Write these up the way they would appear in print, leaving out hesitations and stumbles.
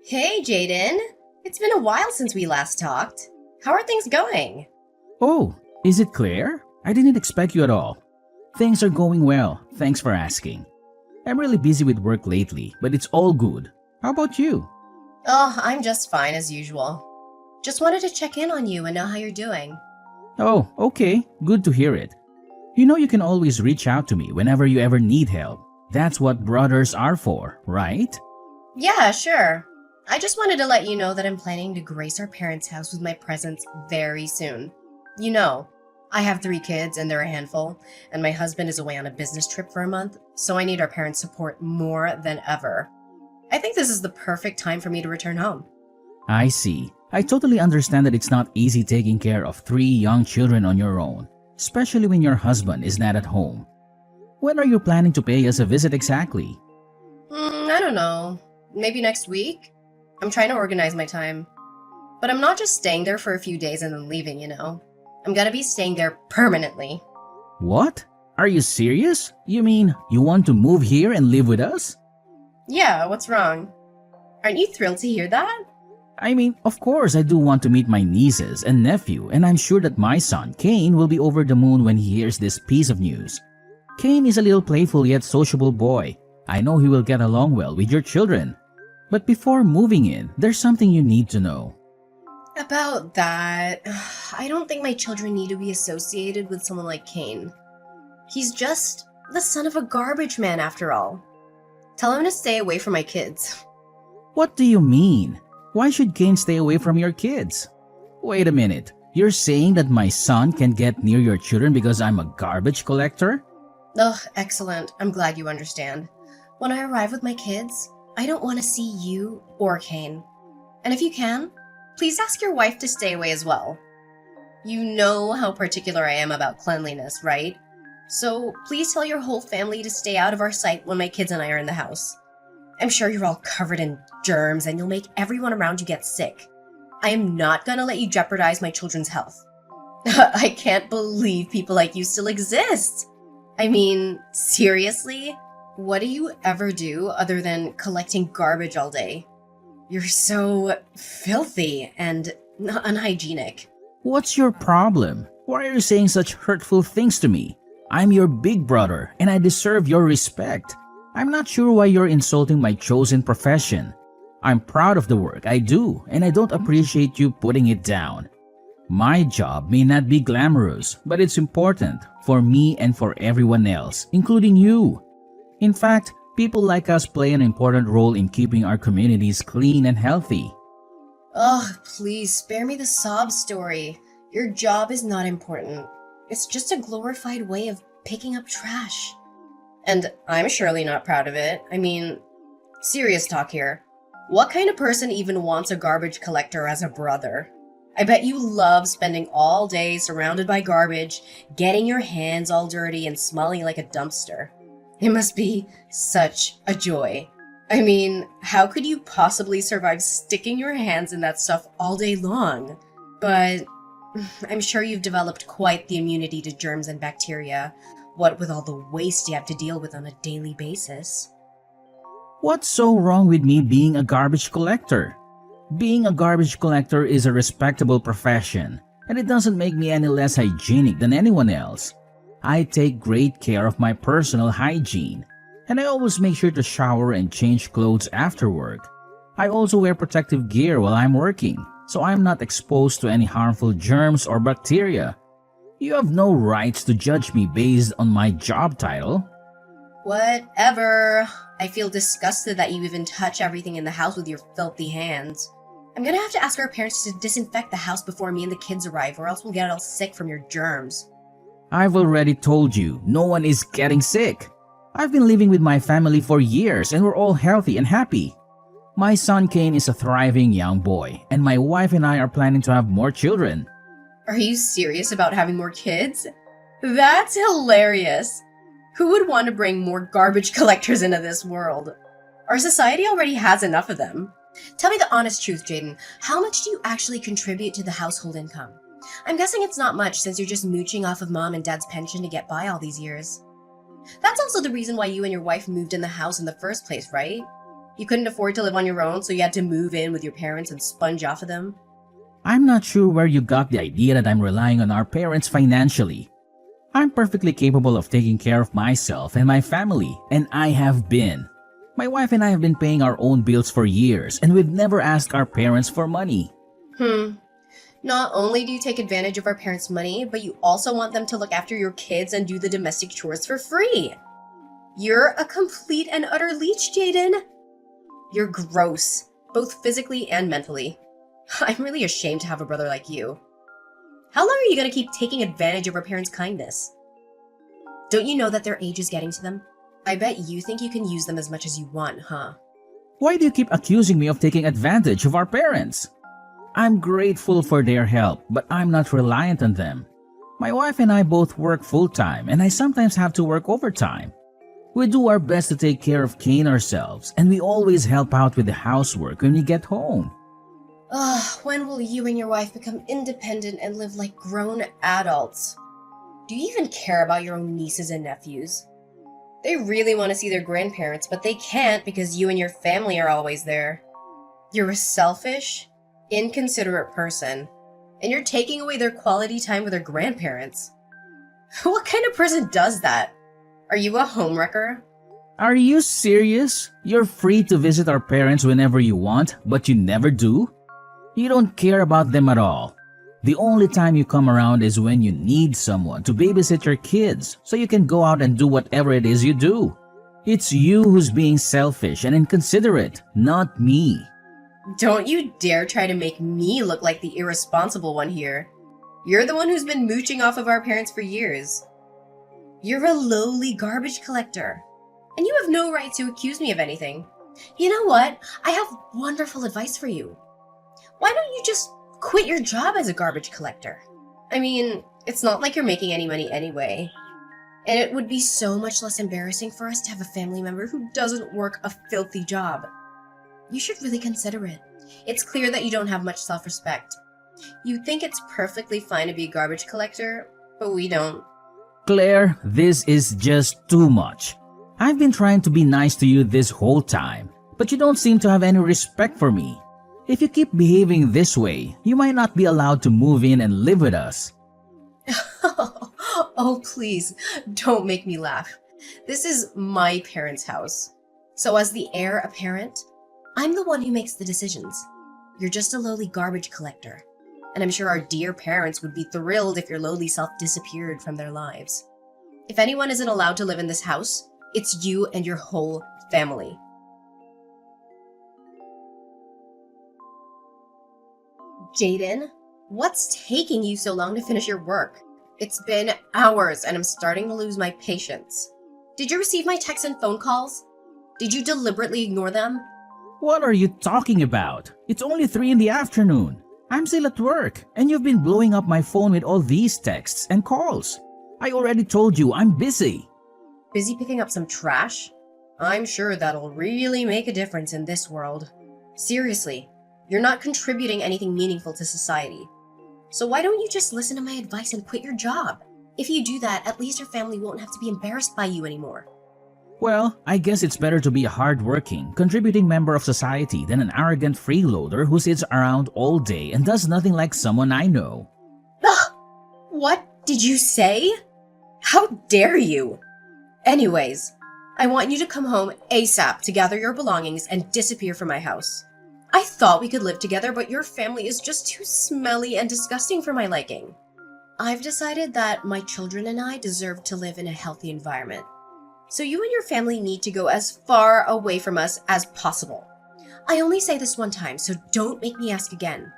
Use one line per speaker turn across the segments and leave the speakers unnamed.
Hey, Jaden. It's been a while since we last talked. How are things going?
Oh, is it Claire? I didn't expect you at all. Things are going well, thanks for asking. I'm really busy with work lately, but it's all good. How about you?
Oh, I'm just fine as usual. Just wanted to check in on you and know how you're doing.
Oh, okay, good to hear it. You know you can always reach out to me whenever you ever need help. That's what brothers are for, right?
Yeah, sure. I just wanted to let you know that I'm planning to grace our parents' house with my presence very soon. You know, I have 3 kids and they're a handful, and my husband is away on a business trip for a month, so I need our parents' support more than ever. I think this is the perfect time for me to return home.
I see. I totally understand that it's not easy taking care of 3 young children on your own, especially when your husband is not at home. When are you planning to pay us a visit exactly?
I don't know. Maybe next week? I'm trying to organize my time. But I'm not just staying there for a few days and then leaving. I'm gonna be staying there permanently.
What? Are you serious? You mean you want to move here and live with us?
Yeah, what's wrong? Aren't you thrilled to hear that?
I mean, of course I do want to meet my nieces and nephew, and I'm sure that my son, Kane, will be over the moon when he hears this piece of news. Kane is a little playful yet sociable boy. I know he will get along well with your children. But before moving in, there's something you need to know.
About that, I don't think my children need to be associated with someone like Kane. He's just the son of a garbage man after all. Tell him to stay away from my kids.
What do you mean? Why should Kane stay away from your kids? Wait a minute. You're saying that my son can get near your children because I'm a garbage collector?
Ugh, excellent. I'm glad you understand. When I arrive with my kids, I don't want to see you or Kane. And if you can, please ask your wife to stay away as well. You know how particular I am about cleanliness, right? So please tell your whole family to stay out of our sight when my kids and I are in the house. I'm sure you're all covered in germs and you'll make everyone around you get sick. I am not gonna let you jeopardize my children's health. I can't believe people like you still exist. I mean, seriously? What do you ever do other than collecting garbage all day? You're so filthy and unhygienic.
What's your problem? Why are you saying such hurtful things to me? I'm your big brother and I deserve your respect. I'm not sure why you're insulting my chosen profession. I'm proud of the work I do and I don't appreciate you putting it down. My job may not be glamorous, but it's important for me and for everyone else, including you. In fact, people like us play an important role in keeping our communities clean and healthy.
Ugh, please spare me the sob story. Your job is not important. It's just a glorified way of picking up trash. And I'm surely not proud of it. I mean, serious talk here. What kind of person even wants a garbage collector as a brother? I bet you love spending all day surrounded by garbage, getting your hands all dirty and smelling like a dumpster. It must be such a joy. I mean, how could you possibly survive sticking your hands in that stuff all day long? But I'm sure you've developed quite the immunity to germs and bacteria, what with all the waste you have to deal with on a daily basis.
What's so wrong with me being a garbage collector? Being a garbage collector is a respectable profession, and it doesn't make me any less hygienic than anyone else. I take great care of my personal hygiene, and I always make sure to shower and change clothes after work. I also wear protective gear while I'm working, so I'm not exposed to any harmful germs or bacteria. You have no rights to judge me based on my job title.
Whatever. I feel disgusted that you even touch everything in the house with your filthy hands. I'm gonna have to ask our parents to disinfect the house before me and the kids arrive, or else we'll get all sick from your germs.
I've already told you, no one is getting sick. I've been living with my family for years and we're all healthy and happy. My son Kane is a thriving young boy, and my wife and I are planning to have more children.
Are you serious about having more kids? That's hilarious. Who would want to bring more garbage collectors into this world? Our society already has enough of them. Tell me the honest truth, Jaden. How much do you actually contribute to the household income? I'm guessing it's not much since you're just mooching off of mom and dad's pension to get by all these years. That's also the reason why you and your wife moved in the house in the first place, right? You couldn't afford to live on your own, so you had to move in with your parents and sponge off of them?
I'm not sure where you got the idea that I'm relying on our parents financially. I'm perfectly capable of taking care of myself and my family, and I have been. My wife and I have been paying our own bills for years, and we've never asked our parents for money.
Not only do you take advantage of our parents' money, but you also want them to look after your kids and do the domestic chores for free. You're a complete and utter leech, Jaden. You're gross, both physically and mentally. I'm really ashamed to have a brother like you. How long are you going to keep taking advantage of our parents' kindness? Don't you know that their age is getting to them? I bet you think you can use them as much as you want, huh?
Why do you keep accusing me of taking advantage of our parents? I'm grateful for their help, but I'm not reliant on them. My wife and I both work full-time, and I sometimes have to work overtime. We do our best to take care of Kane ourselves, and we always help out with the housework when we get home.
When will you and your wife become independent and live like grown adults? Do you even care about your own nieces and nephews? They really want to see their grandparents, but they can't because you and your family are always there. You're a selfish, inconsiderate person, and you're taking away their quality time with their grandparents. What kind of person does that? Are you a homewrecker?
Are you serious? You're free to visit our parents whenever you want, but you never do? You don't care about them at all. The only time you come around is when you need someone to babysit your kids so you can go out and do whatever it is you do. It's you who's being selfish and inconsiderate, not me.
Don't you dare try to make me look like the irresponsible one here. You're the one who's been mooching off of our parents for years. You're a lowly garbage collector, and you have no right to accuse me of anything. You know what? I have wonderful advice for you. Why don't you just quit your job as a garbage collector? I mean, it's not like you're making any money anyway. And it would be so much less embarrassing for us to have a family member who doesn't work a filthy job. You should really consider it. It's clear that you don't have much self-respect. You think it's perfectly fine to be a garbage collector, but we don't.
Claire, this is just too much. I've been trying to be nice to you this whole time, but you don't seem to have any respect for me. If you keep behaving this way, you might not be allowed to move in and live with us.
Oh, please, don't make me laugh. This is my parents' house. So as the heir apparent, I'm the one who makes the decisions. You're just a lowly garbage collector. And I'm sure our dear parents would be thrilled if your lowly self disappeared from their lives. If anyone isn't allowed to live in this house, it's you and your whole family. Jaden, what's taking you so long to finish your work? It's been hours and I'm starting to lose my patience. Did you receive my texts and phone calls? Did you deliberately ignore them?
What are you talking about? It's only 3 in the afternoon. I'm still at work, and you've been blowing up my phone with all these texts and calls. I already told you I'm busy.
Busy picking up some trash? I'm sure that'll really make a difference in this world. Seriously, you're not contributing anything meaningful to society. So why don't you just listen to my advice and quit your job? If you do that, at least your family won't have to be embarrassed by you anymore.
Well, I guess it's better to be a hardworking, contributing member of society than an arrogant freeloader who sits around all day and does nothing like someone I know.
Ugh! What did you say? How dare you? Anyways, I want you to come home ASAP to gather your belongings and disappear from my house. I thought we could live together, but your family is just too smelly and disgusting for my liking. I've decided that my children and I deserve to live in a healthy environment. So you and your family need to go as far away from us as possible. I only say this one time, so don't make me ask again.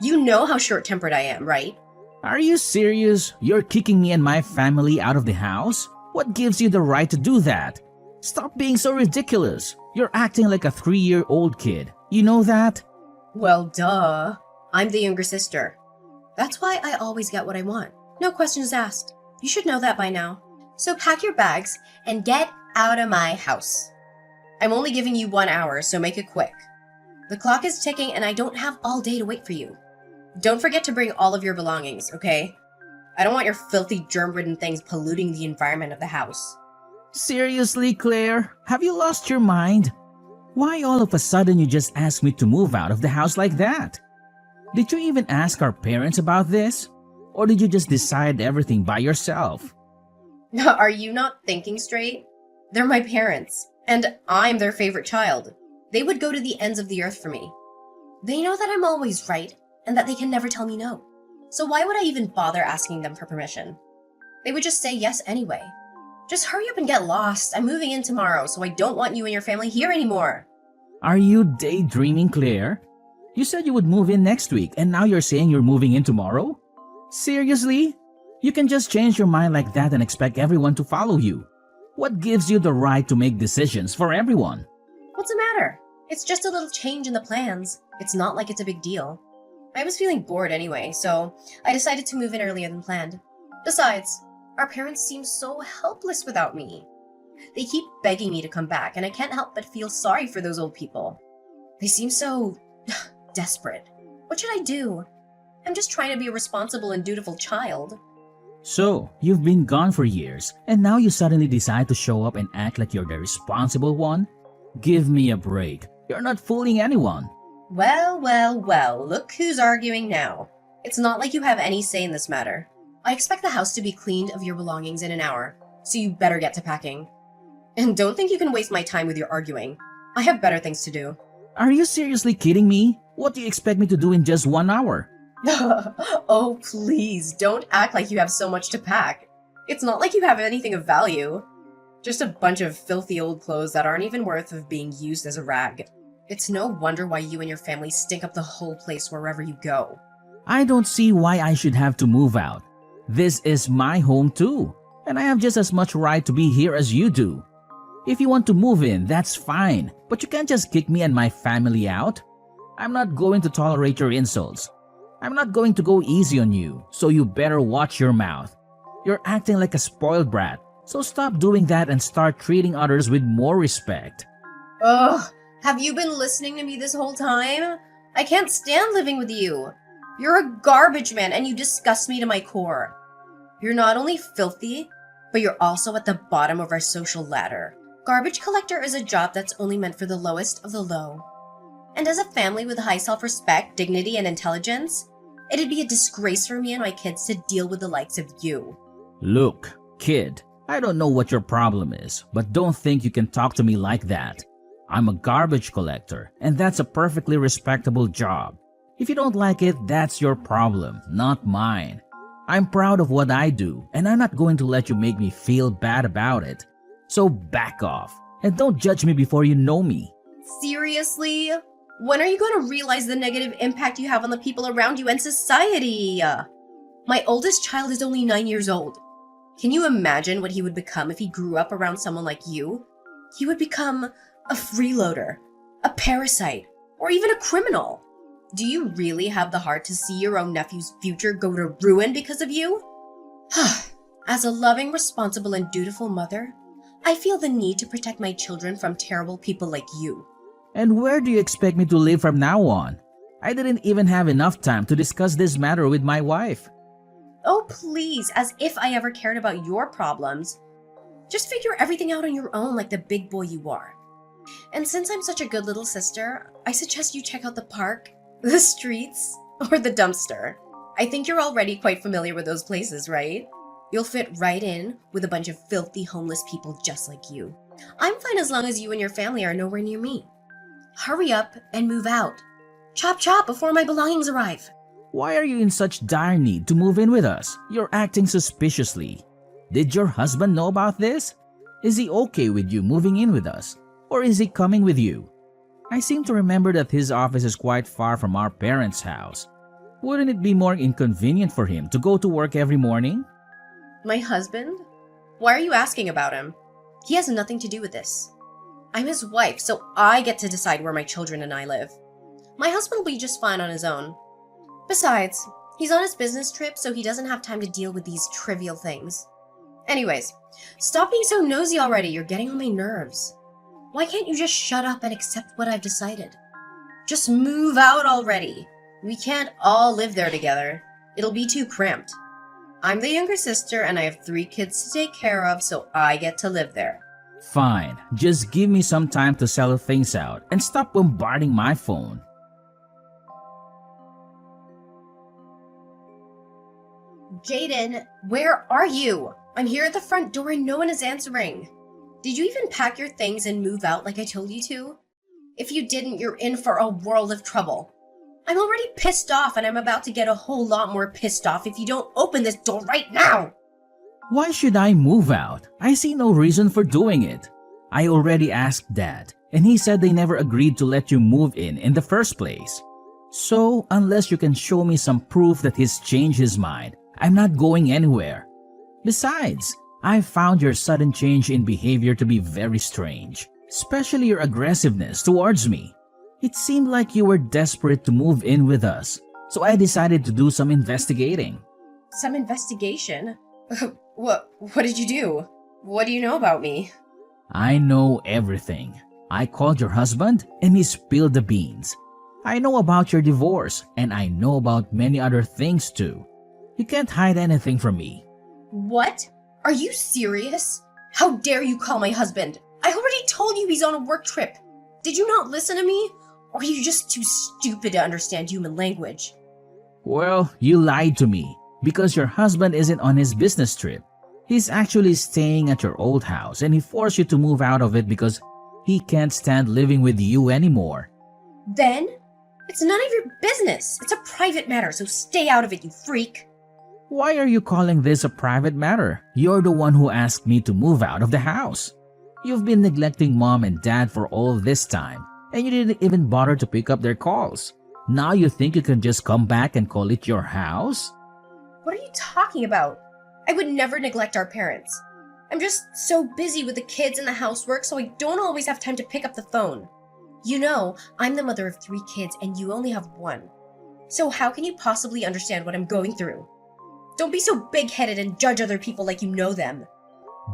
You know how short-tempered I am, right?
Are you serious? You're kicking me and my family out of the house? What gives you the right to do that? Stop being so ridiculous. You're acting like a 3-year-old kid. You know that?
Well, duh. I'm the younger sister. That's why I always get what I want. No questions asked. You should know that by now. So pack your bags and get out of my house. I'm only giving you 1 hour, so make it quick. The clock is ticking and I don't have all day to wait for you. Don't forget to bring all of your belongings, okay? I don't want your filthy, germ-ridden things polluting the environment of the house.
Seriously, Claire? Have you lost your mind? Why all of a sudden you just ask me to move out of the house like that? Did you even ask our parents about this? Or did you just decide everything by yourself?
Are you not thinking straight? They're my parents, and I'm their favorite child. They would go to the ends of the earth for me. They know that I'm always right, and that they can never tell me no. So why would I even bother asking them for permission? They would just say yes anyway. Just hurry up and get lost. I'm moving in tomorrow, so I don't want you and your family here anymore.
Are you daydreaming, Claire? You said you would move in next week, and now you're saying you're moving in tomorrow? Seriously? You can just change your mind like that and expect everyone to follow you. What gives you the right to make decisions for everyone?
What's the matter? It's just a little change in the plans. It's not like it's a big deal. I was feeling bored anyway, so I decided to move in earlier than planned. Besides, our parents seem so helpless without me. They keep begging me to come back, and I can't help but feel sorry for those old people. They seem so desperate. What should I do? I'm just trying to be a responsible and dutiful child.
So, you've been gone for years, and now you suddenly decide to show up and act like you're the responsible one? Give me a break. You're not fooling anyone.
Well, look who's arguing now. It's not like you have any say in this matter. I expect the house to be cleaned of your belongings in an hour, so you better get to packing. And don't think you can waste my time with your arguing. I have better things to do.
Are you seriously kidding me? What do you expect me to do in just 1 hour?
Oh, please, don't act like you have so much to pack. It's not like you have anything of value. Just a bunch of filthy old clothes that aren't even worth of being used as a rag. It's no wonder why you and your family stink up the whole place wherever you go.
I don't see why I should have to move out. This is my home too, and I have just as much right to be here as you do. If you want to move in, that's fine, but you can't just kick me and my family out. I'm not going to tolerate your insults. I'm not going to go easy on you, so you better watch your mouth. You're acting like a spoiled brat, so stop doing that and start treating others with more respect.
Ugh, have you been listening to me this whole time? I can't stand living with you. You're a garbage man and you disgust me to my core. You're not only filthy, but you're also at the bottom of our social ladder. Garbage collector is a job that's only meant for the lowest of the low. And as a family with high self-respect, dignity, and intelligence, it'd be a disgrace for me and my kids to deal with the likes of you.
Look, kid, I don't know what your problem is, but don't think you can talk to me like that. I'm a garbage collector, and that's a perfectly respectable job. If you don't like it, that's your problem, not mine. I'm proud of what I do, and I'm not going to let you make me feel bad about it. So back off, and don't judge me before you know me.
Seriously? When are you going to realize the negative impact you have on the people around you and society? My oldest child is only 9 years old. Can you imagine what he would become if he grew up around someone like you? He would become a freeloader, a parasite, or even a criminal. Do you really have the heart to see your own nephew's future go to ruin because of you? As a loving, responsible, and dutiful mother, I feel the need to protect my children from terrible people like you.
And where do you expect me to live from now on? I didn't even have enough time to discuss this matter with my wife.
Oh, please, as if I ever cared about your problems. Just figure everything out on your own like the big boy you are. And since I'm such a good little sister, I suggest you check out the park, the streets, or the dumpster. I think you're already quite familiar with those places, right? You'll fit right in with a bunch of filthy homeless people just like you. I'm fine as long as you and your family are nowhere near me. Hurry up and move out. Chop chop before my belongings arrive.
Why are you in such dire need to move in with us? You're acting suspiciously. Did your husband know about this? Is he okay with you moving in with us? Or is he coming with you? I seem to remember that his office is quite far from our parents' house. Wouldn't it be more inconvenient for him to go to work every morning?
My husband? Why are you asking about him? He has nothing to do with this. I'm his wife, so I get to decide where my children and I live. My husband will be just fine on his own. Besides, he's on his business trip, so he doesn't have time to deal with these trivial things. Anyways, stop being so nosy already. You're getting on my nerves. Why can't you just shut up and accept what I've decided? Just move out already. We can't all live there together. It'll be too cramped. I'm the younger sister and I have 3 kids to take care of, so I get to live there.
Fine, just give me some time to settle things out and stop bombarding my phone.
Jaden, where are you? I'm here at the front door and no one is answering. Did you even pack your things and move out like I told you to? If you didn't, you're in for a world of trouble. I'm already pissed off and I'm about to get a whole lot more pissed off if you don't open this door right now!
Why should I move out? I see no reason for doing it. I already asked Dad, and he said they never agreed to let you move in the first place. So, unless you can show me some proof that he's changed his mind, I'm not going anywhere. Besides, I found your sudden change in behavior to be very strange, especially your aggressiveness towards me. It seemed like you were desperate to move in with us, so I decided to do some investigating.
Some investigation? What did you do? What do you know about me?
I know everything. I called your husband and he spilled the beans. I know about your divorce and I know about many other things too. You can't hide anything from me.
What? Are you serious? How dare you call my husband? I already told you he's on a work trip. Did you not listen to me? Or are you just too stupid to understand human language?
Well, you lied to me because your husband isn't on his business trip. He's actually staying at your old house and he forced you to move out of it because he can't stand living with you anymore.
Then? It's none of your business. It's a private matter, so stay out of it, you freak.
Why are you calling this a private matter? You're the one who asked me to move out of the house. You've been neglecting Mom and Dad for all this time, and you didn't even bother to pick up their calls. Now you think you can just come back and call it your house?
What are you talking about? I would never neglect our parents. I'm just so busy with the kids and the housework, so I don't always have time to pick up the phone. You know, I'm the mother of 3 kids and you only have 1. So how can you possibly understand what I'm going through? Don't be so big-headed and judge other people like you know them.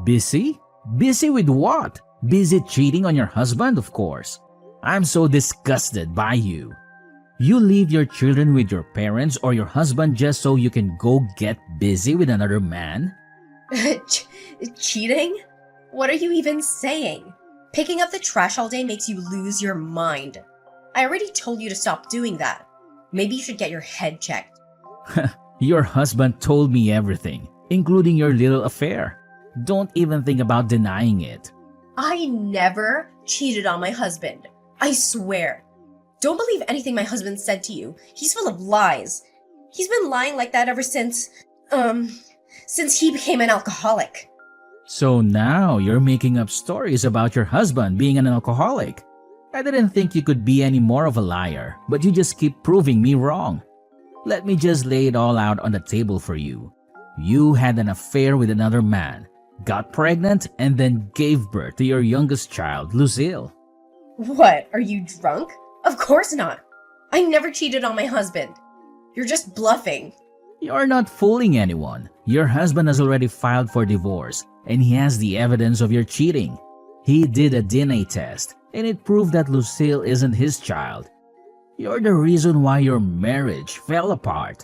Busy? Busy with what? Busy cheating on your husband, of course. I'm so disgusted by you. You leave your children with your parents or your husband just so you can go get busy with another man?
Cheating? What are you even saying? Picking up the trash all day makes you lose your mind. I already told you to stop doing that. Maybe you should get your head checked.
Your husband told me everything, including your little affair. Don't even think about denying it.
I never cheated on my husband. I swear. Don't believe anything my husband said to you. He's full of lies. He's been lying like that ever since he became an alcoholic.
So now you're making up stories about your husband being an alcoholic. I didn't think you could be any more of a liar, but you just keep proving me wrong. Let me just lay it all out on the table for you. You had an affair with another man, got pregnant, and then gave birth to your youngest child, Lucille.
What, are you drunk? Of course not. I never cheated on my husband. You're just bluffing.
You're not fooling anyone. Your husband has already filed for divorce, and he has the evidence of your cheating. He did a DNA test, and it proved that Lucille isn't his child. You're the reason why your marriage fell apart.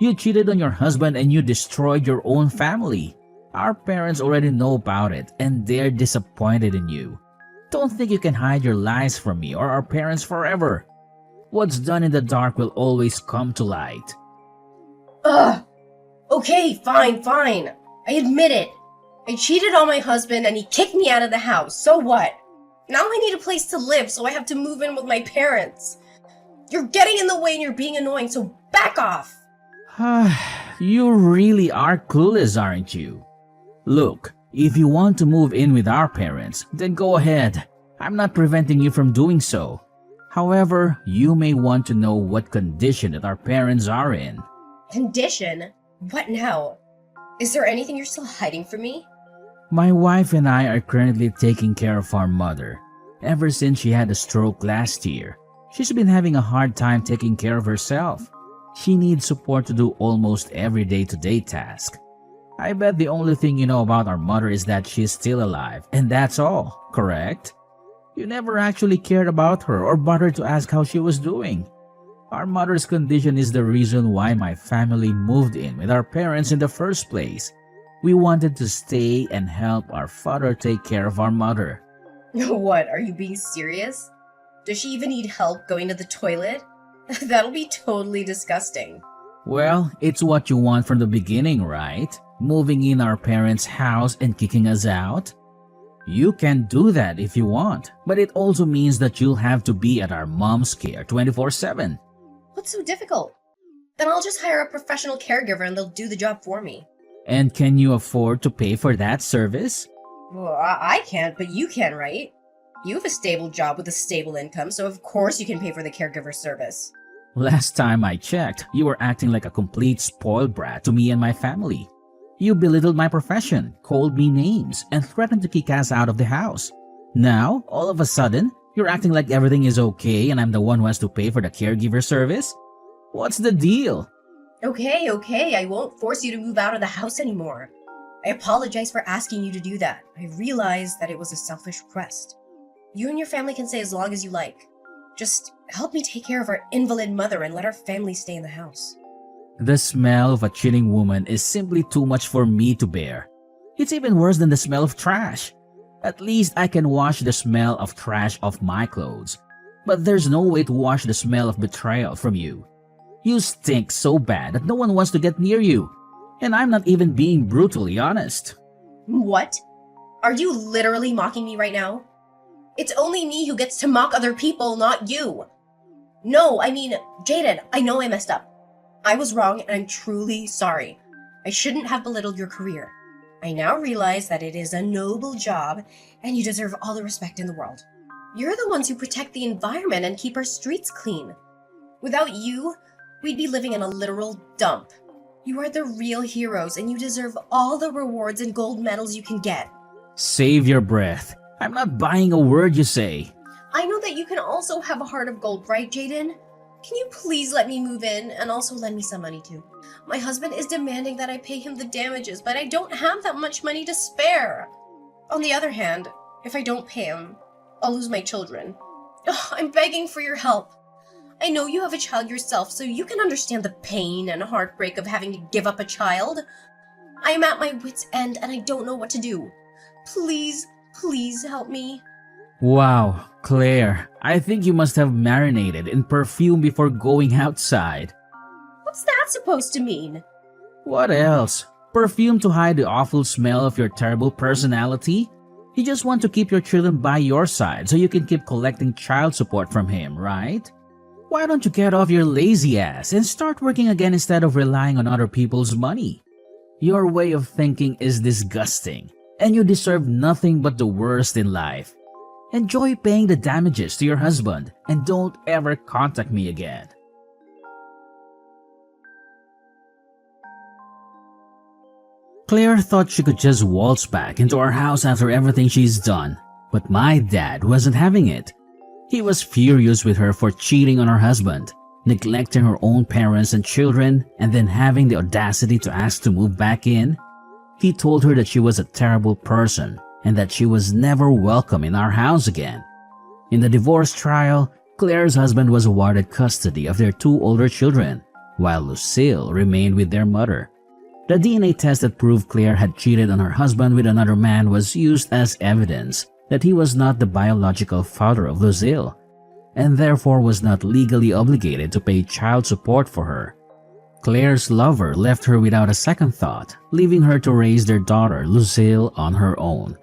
You cheated on your husband and you destroyed your own family. Our parents already know about it, and they're disappointed in you. Don't think you can hide your lies from me or our parents forever. What's done in the dark will always come to light.
Ugh! Okay, fine. I admit it. I cheated on my husband and he kicked me out of the house. So what? Now I need a place to live, so I have to move in with my parents. You're getting in the way and you're being annoying, so back off!
You really are clueless, aren't you? Look, if you want to move in with our parents, then go ahead. I'm not preventing you from doing so. However, you may want to know what condition that our parents are in.
Condition? What now? Is there anything you're still hiding from me?
My wife and I are currently taking care of our mother. Ever since she had a stroke last year, she's been having a hard time taking care of herself. She needs support to do almost every day-to-day task. I bet the only thing you know about our mother is that she's still alive, and that's all, correct? You never actually cared about her or bothered to ask how she was doing. Our mother's condition is the reason why my family moved in with our parents in the first place. We wanted to stay and help our father take care of our mother.
What, are you being serious? Does she even need help going to the toilet? That'll be totally disgusting.
Well, it's what you want from the beginning, right? Moving in our parents' house and kicking us out? You can do that if you want, but it also means that you'll have to be at our mom's care 24/7.
What's so difficult? Then I'll just hire a professional caregiver and they'll do the job for me.
And can you afford to pay for that service?
Well, I can't, but you can, right? You have a stable job with a stable income, so of course you can pay for the caregiver service.
Last time I checked, you were acting like a complete spoiled brat to me and my family. You belittled my profession, called me names, and threatened to kick us out of the house. Now, all of a sudden, you're acting like everything is okay and I'm the one who has to pay for the caregiver service? What's the deal?
Okay, I won't force you to move out of the house anymore. I apologize for asking you to do that. I realized that it was a selfish request. You and your family can stay as long as you like. Just help me take care of our invalid mother and let our family stay in the house.
The smell of a cheating woman is simply too much for me to bear. It's even worse than the smell of trash. At least I can wash the smell of trash off my clothes. But there's no way to wash the smell of betrayal from you. You stink so bad that no one wants to get near you. And I'm not even being brutally honest.
What? Are you literally mocking me right now? It's only me who gets to mock other people, not you. No, I mean, Jaden, I know I messed up. I was wrong and I'm truly sorry. I shouldn't have belittled your career. I now realize that it is a noble job and you deserve all the respect in the world. You're the ones who protect the environment and keep our streets clean. Without you, we'd be living in a literal dump. You are the real heroes and you deserve all the rewards and gold medals you can get.
Save your breath. I'm not buying a word you say.
I know that you can also have a heart of gold, right, Jaden? Can you please let me move in and also lend me some money too? My husband is demanding that I pay him the damages, but I don't have that much money to spare. On the other hand, if I don't pay him, I'll lose my children. Ugh, I'm begging for your help. I know you have a child yourself, so you can understand the pain and heartbreak of having to give up a child. I am at my wit's end and I don't know what to do. Please help me.
Wow, Claire, I think you must have marinated in perfume before going outside.
What's that supposed to mean?
What else? Perfume to hide the awful smell of your terrible personality? You just want to keep your children by your side so you can keep collecting child support from him, right? Why don't you get off your lazy ass and start working again instead of relying on other people's money? Your way of thinking is disgusting, and you deserve nothing but the worst in life. Enjoy paying the damages to your husband and don't ever contact me again. Claire thought she could just waltz back into our house after everything she's done, but my dad wasn't having it. He was furious with her for cheating on her husband, neglecting her own parents and children, and then having the audacity to ask to move back in. He told her that she was a terrible person and that she was never welcome in our house again. In the divorce trial, Claire's husband was awarded custody of their 2 older children, while Lucille remained with their mother. The DNA test that proved Claire had cheated on her husband with another man was used as evidence that he was not the biological father of Lucille, and therefore was not legally obligated to pay child support for her. Claire's lover left her without a second thought, leaving her to raise their daughter, Lucille, on her own.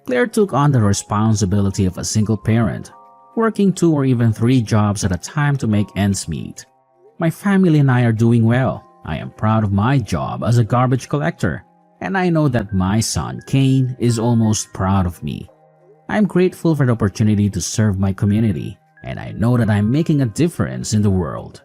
Claire took on the responsibility of a single parent, working 2 or even 3 jobs at a time to make ends meet. My family and I are doing well. I am proud of my job as a garbage collector, and I know that my son, Kane, is almost proud of me. I'm grateful for the opportunity to serve my community, and I know that I'm making a difference in the world.